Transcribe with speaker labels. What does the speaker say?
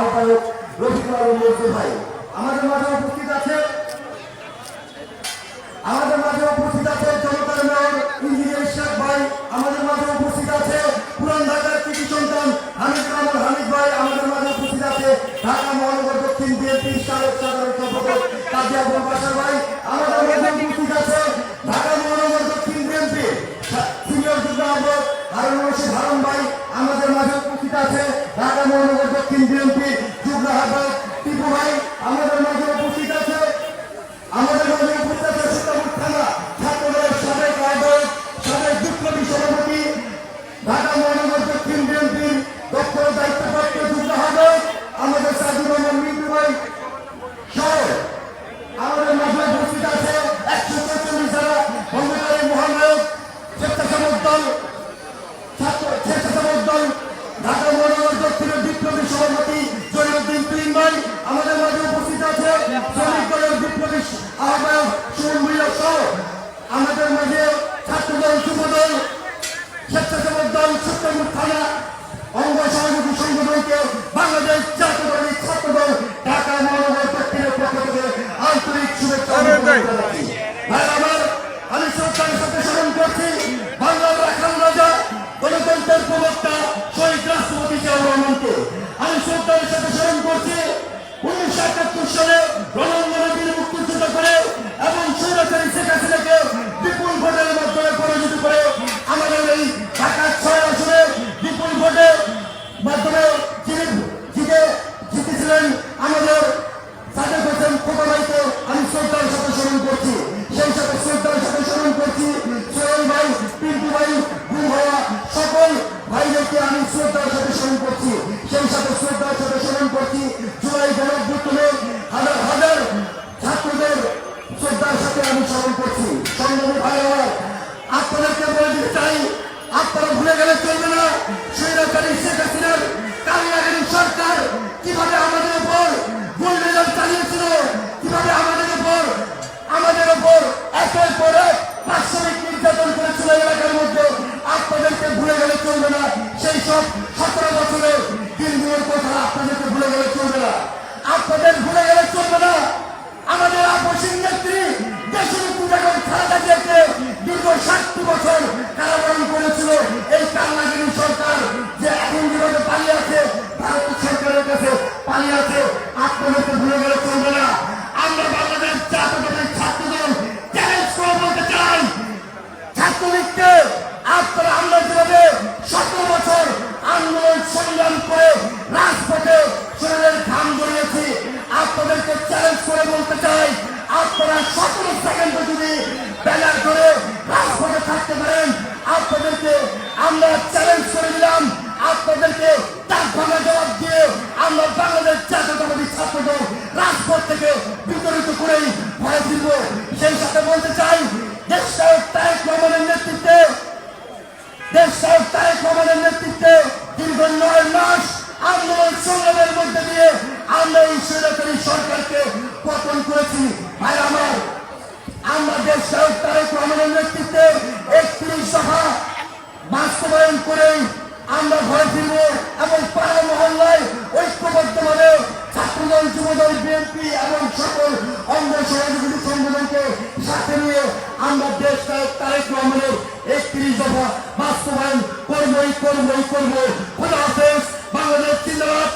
Speaker 1: আহ্বায়ক রফিকুল আলম মজুর ভাই আমাদের মাঝে উপস্থিত আছে। জনতার মেয়র ইঞ্জিনিয়ার ইশরাক ভাই আমাদের মাঝে উপস্থিত আছে। পুরান ঢাকার কৃতি সন্তান হামিদ কামাল হামিদ ভাই আমাদের মাঝে উপস্থিত আছে। ঢাকা মহানগর দক্ষিণ বিএনপির সাবেক সাধারণ সম্পাদক কাজী আবুল বাশার ভাই আমাদের মাঝে উপস্থিত আছে। ঢাকা মহানগর দক্ষিণ বিএনপি সিনিয়র যুগ্ম আহ্বায়ক হারুন রশিদ হারুন ভাই আমাদের মাঝে উপস্থিত আছে। ঢাকা মহানগর দক্ষিণ বিএনপি যুগ্ম আহ্বায়ক টিপু ভাই আমাদের মাঝে উপস্থিত আছে। আমাদের মাঝে উপস্থিত আছে সীতাপুর থানা ছাত্রদলের সাবেক আহ্বায়ক সাবেক বিপ্লবী সভাপতি ঢাকা মহানগর দক্ষিণ বিএনপির দক্ষ দায়িত্বপ্রাপ্ত যুগ্ম আহ্বায়ক আমাদের সাজিদ রহমান মিন্টু ভাই সহ আমাদের মাঝে উপস্থিত আছে 144 যারা বন্ধুকারী মহানায়ক স্বেচ্ছাসেবক দল ঢাকা মহানগর দক্ষিণের বিপ্লবী সভাপতি জয়নুদ্দিন তুহিন ভাই আমাদের মাঝে উপস্থিত আছে। শ্রমিক দলের বিপ্লবী আহ্বায়ক সুমন ভুইয়া সহ আমাদের মাঝে ছাত্রদল যুবদল স্বেচ্ছাসেবক দল সত্যমুখ থানা অঙ্গ সহযোগী সংগঠনকে বাংলাদেশ জাতীয়তাবাদী ছাত্রদল ঢাকা মহানগর দক্ষিণের পক্ষ থেকে আন্তরিক শুভেচ্ছা আমি শ্রদ্ধার সাথে স্মরণ করছি বাংলার রাখাল রাজা গণতন্ত্রের প্রবক্তা শহীদ রাষ্ট্রপতি জিয়াউর রহমানকে। আমি শ্রদ্ধার সাথে স্মরণ করছি 1971 সালে রণাঙ্গনে মুক্তিযুদ্ধ করে এবং স্বৈরাচারী শেখ হাসিনাকে বিপুল ভোটের মাধ্যমে পরাজিত করে আমাদের এই ঢাকার 6 আসনে বিপুল ভোটের মাধ্যমে জিতেছিলেন আমাদের সাদেক হোসেন খোকা ভাইকে আমি শ্রদ্ধার সাথে স্মরণ করছি। সেই সাথে শ্রদ্ধার সাথে স্মরণ করছি সোহেল ভাই পিন্টু ভাই গুম হওয়া সকল ভাইদেরকে আমি শ্রদ্ধার সাথে স্মরণ করছি। সেই সাথে শ্রদ্ধার সাথে স্মরণ করছি জুলাই গণঅভ্যুত্থানে হাজার হাজার ছাত্রদের শ্রদ্ধার সাথে আমি স্মরণ করছি। সংগ্রামী ভাইরা আপনাদেরকে বলে দিতে চাই আপনারা ভুলে গেলে চলবে না স্বৈরাচারী শেখ হাসিনার কালিয়াগিরি সরকার কিভাবে আমাদের উপর গোল রেজাল্ট চালিয়েছিল, কিভাবে আমাদের উপর একের পর এক পার্শ্বিক নির্যাতন করেছিল এলাকার মধ্যে। আপনাদেরকে ভুলে গেলে চলবে না সেই সব 17 বছরের দিনগুলোর কথা আপনাদেরকে ভুলে গেলে চলবে না। আপনাদের ভুলে গেলে চলবে না আমাদের আপসীন নেত্রী দেশনেত্রী বেগম খালেদা জিয়াকে দীর্ঘ 60 বছর কারাবরণ করেছিল এই কালিয়াগিরি সরকার, যে এখন যেভাবে পালিয়ে আছে ভারত সরকারের কাছে পালিয়ে আছে। আপনাদেরকে ভুলে গেলে চলবে না। আমরা বাংলাদেশ জাতীয়তাবাদী ছাত্রদল চ্যালেঞ্জ করে বলতে চাই ছাত্রলীগকে আপনারা আমরা যেভাবে 17 বছর আন্দোলন সংগ্রাম করে রাজপথে শরীরের ঘাম জড়িয়েছি আপনাদেরকে চ্যালেঞ্জ করে বলতে চাই আপনারা 17 সেকেন্ডে যদি ব্যানার ধরে রাজপথে থাকতে পারেন আপনাদেরকে আমরা চ্যালেঞ্জ করে দিলাম। আপনাদেরকে তার ভাঙা জবাব দিয়ে আমরা বাংলাদেশ জাতীয়তাবাদী ছাত্রদল রাজপথ থেকে বিতরিত করেই ভয় ফিরব। সেই সাথে বলতে চাই দেশ নায়ক তারেক রহমানের নেতৃত্বে দীর্ঘ 9 মাস আন্দোলন সংগ্রামের মধ্যে দিয়ে আমরা এই স্বৈরাচারী সরকারকে পতন করেছি। ভাই আমার আমরা দেশ নায়ক তারেক রহমানের নেতৃত্বে 31 দফা বাস্তবায়ন করেই আমরা ঘরে ফিরব এবং পাড়া মহল্লায় ঐক্যবদ্ধভাবে ছাত্রদল যুবদল বিএনপি এবং সকল অঙ্গ সহযোগী সংগঠনকে সাথে নিয়ে আমরা দেশ নায়ক তারেক রহমানের 31 দফা বাস্তবায়ন করবই। খোদা হাফেজ। বাংলাদেশ জিন্দাবাদ।